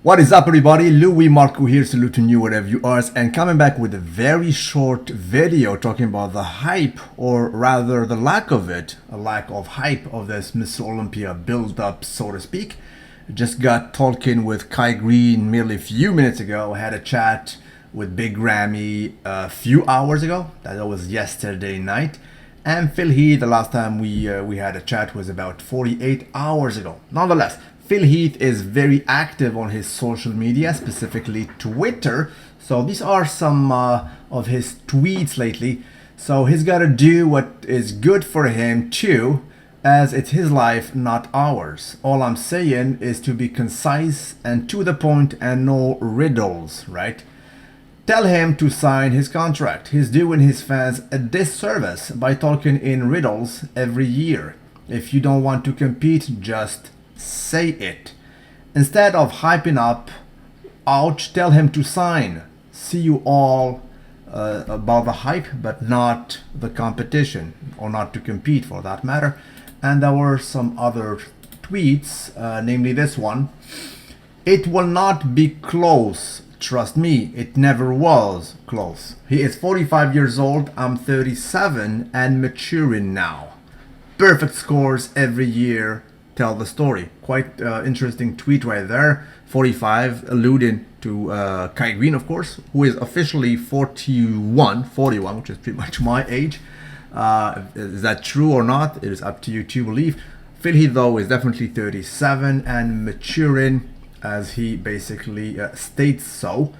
What is up, everybody? Louis Marco here, saluting you wherever you are, and coming back with a very short video talking about the hype, or rather the lack of it, a lack of hype of this Mr. Olympia build-up, so to speak. Just got talking with Greene merely a few minutes ago. I had a chat with Big Grammy a few hours ago. That was yesterday night. And Phil Heath, the last time we had a chat was about 48 hours ago. Nonetheless, Phil Heath is very active on his social media, specifically Twitter. So these are some of his tweets lately. So he's got to do what is good for him too, as it's his life, not ours. All I'm saying is to be concise and to the point and no riddles, right? Tell him to sign his contract. He's doing his fans a disservice by talking in riddles every year. If you don't want to compete, just say it. Instead of hyping up, ouch, tell him to sign. See you all about the hype, but not the competition, or not to compete for that matter. And there were some other tweets, namely this one. It will not be close. Trust me, it never was close. He is 45 years old, I'm 37 and maturing now. Perfect scores every year tell the story. Quite interesting tweet right there. 45, alluding to Greene, of course, who is officially 41, which is pretty much my age. Is that true or not? It is up to you to believe. Phil Heath, though, is definitely 37 and maturing, as he basically states so.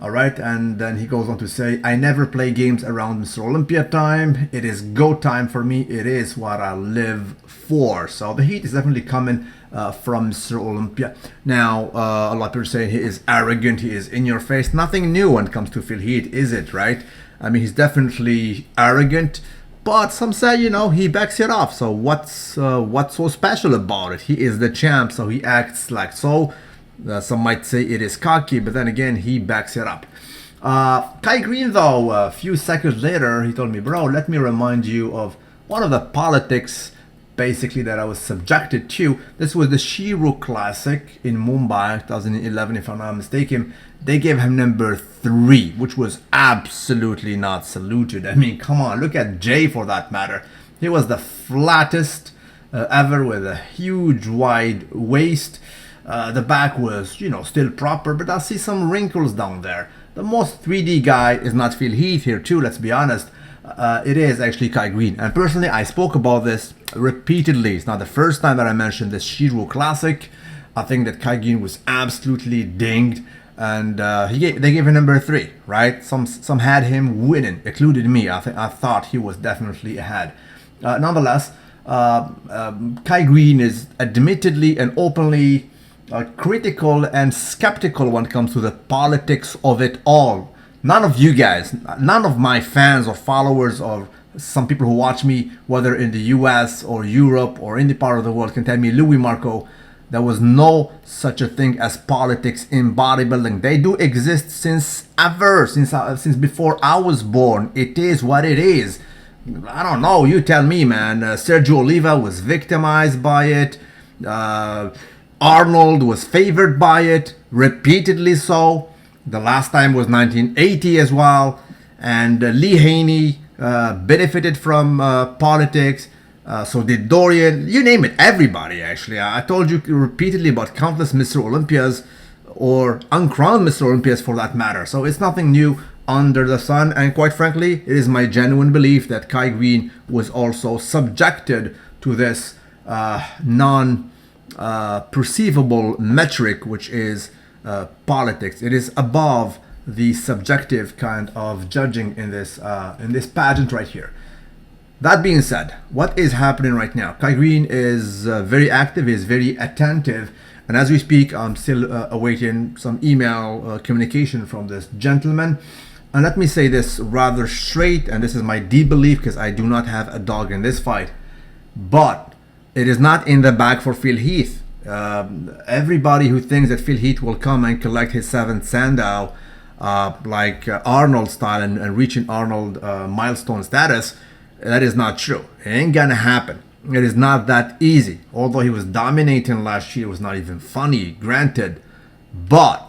All right, and then he goes on to say, I never play games around Mr. Olympia time. It is go time for me. It is what I live for. So the heat is definitely coming from Mr. Olympia. Now, a lot of people say he is arrogant, he is in your face. Nothing new when it comes to Phil Heath, is it, right? I mean, he's definitely arrogant, but some say, you know, he backs it off. So what's so special about it? He is the champ, so he acts like so. Some might say it is cocky, but then again, he backs it up. Greene, though, a few seconds later, he told me, bro, let me remind you of one of the politics, basically, that I was subjected to. This was the Shiro Classic in Mumbai, 2011, if I'm not mistaken. They gave him number 3, which was absolutely not saluted. I mean, come on, look at Jay for that matter. He was the flattest ever, with a huge wide waist. The back was, you know, still proper, but I see some wrinkles down there. The most 3D guy is not Phil Heath here too, let's be honest. It is actually Greene. And personally, I spoke about this repeatedly. It's not the first time that I mentioned this Shiro Classic. I think that Greene was absolutely dinged. And they gave him number 3, right? Some had him winning, including me. I thought he was definitely ahead. Nonetheless, Greene is admittedly and openly critical and skeptical when it comes to the politics of it all. None of you guys, none of my fans or followers or some people who watch me, whether in the US or Europe or any part of the world, can tell me, Louis Marco, there was no such a thing as politics in bodybuilding. They do exist since ever, since before I was born. It is what it is. I don't know, you tell me, man. Sergio Oliva was victimized by it. Arnold was favored by it, repeatedly so. The last time was 1980 as well. And Lee Haney benefited from politics. So did Dorian. You name it, everybody actually. I told you repeatedly about countless Mr. Olympias, or uncrowned Mr. Olympias for that matter. So it's nothing new under the sun. And quite frankly, it is my genuine belief that Greene was also subjected to this perceivable metric, which is politics. It is above the subjective kind of judging in this pageant right here. That being said, what is happening right now? Greene is very active, is very attentive, and as we speak, I'm still awaiting some email communication from this gentleman. And let me say this rather straight, and this is my deep belief, because I do not have a dog in this fight, but it is not in the bag for Phil Heath. Everybody who thinks that Phil Heath will come and collect his 7th Sandow, like Arnold style, and reaching Arnold milestone status, that is not true. It ain't gonna happen. It is not that easy. Although he was dominating last year, it was not even funny, granted. But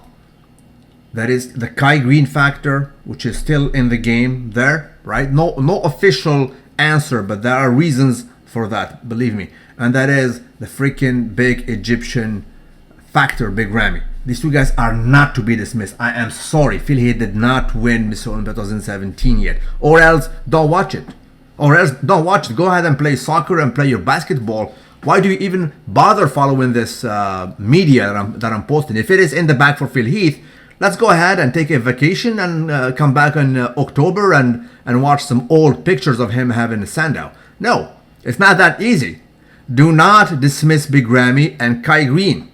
that is the Kai Greene factor, which is still in the game there, right? No official answer, but there are reasons for that, believe me. And that is the freaking big Egyptian factor, Big Ramy. These two guys are not to be dismissed. I am sorry, Phil Heath did not win Mr. Olympia 2017 yet. Or else, don't watch it. Or else, don't watch it. Go ahead and play soccer and play your basketball. Why do you even bother following this media that I'm posting? If it is in the bag for Phil Heath, let's go ahead and take a vacation and come back in October and watch some old pictures of him having a Sandow. No, it's not that easy. Do not dismiss Big Ramy and Kai Greene,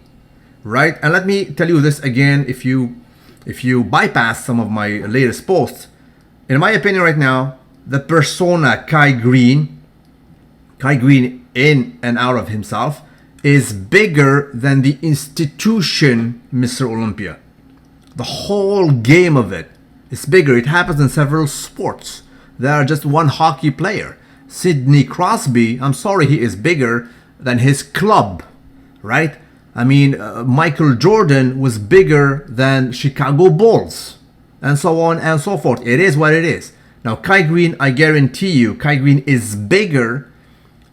right? And let me tell you this again, if you bypass some of my latest posts, in my opinion right now, the persona Kai Greene in and out of himself, is bigger than the institution Mr. Olympia. The whole game of it is bigger. It happens in several sports. There are just one hockey player. Sidney Crosby, I'm sorry, he is bigger than his club, right? I mean, Michael Jordan was bigger than Chicago Bulls, and so on and so forth. It is what it is. Now, Kai Greene, I guarantee you, Kai Greene is bigger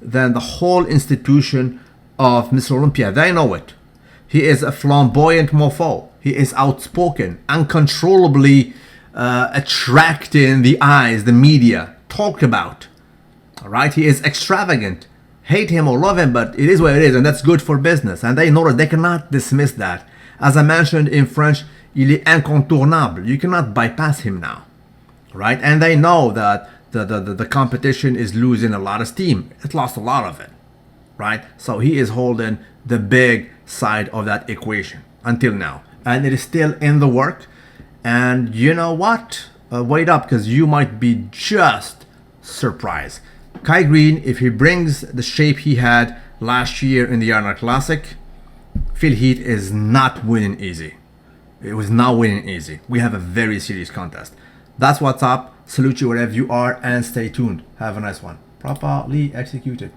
than the whole institution of Mr. Olympia. They know it. He is a flamboyant mofo. He is outspoken, uncontrollably attracting the eyes, the media, talked about. All right, he is extravagant. Hate him or love him, but it is what it is, and that's good for business. And they know that they cannot dismiss that. As I mentioned in French, il est incontournable. You cannot bypass him now, right? And they know that the competition is losing a lot of steam. It lost a lot of it, right? So he is holding the big side of that equation until now, and it is still in the work. And you know what? Wait up, because you might be just surprised. Kai Greene, if he brings the shape he had last year in the Yarnar Classic, Phil Heath is not winning easy. It was not winning easy. We have a very serious contest. That's what's up. Salute you wherever you are, and stay tuned. Have a nice one. Properly executed.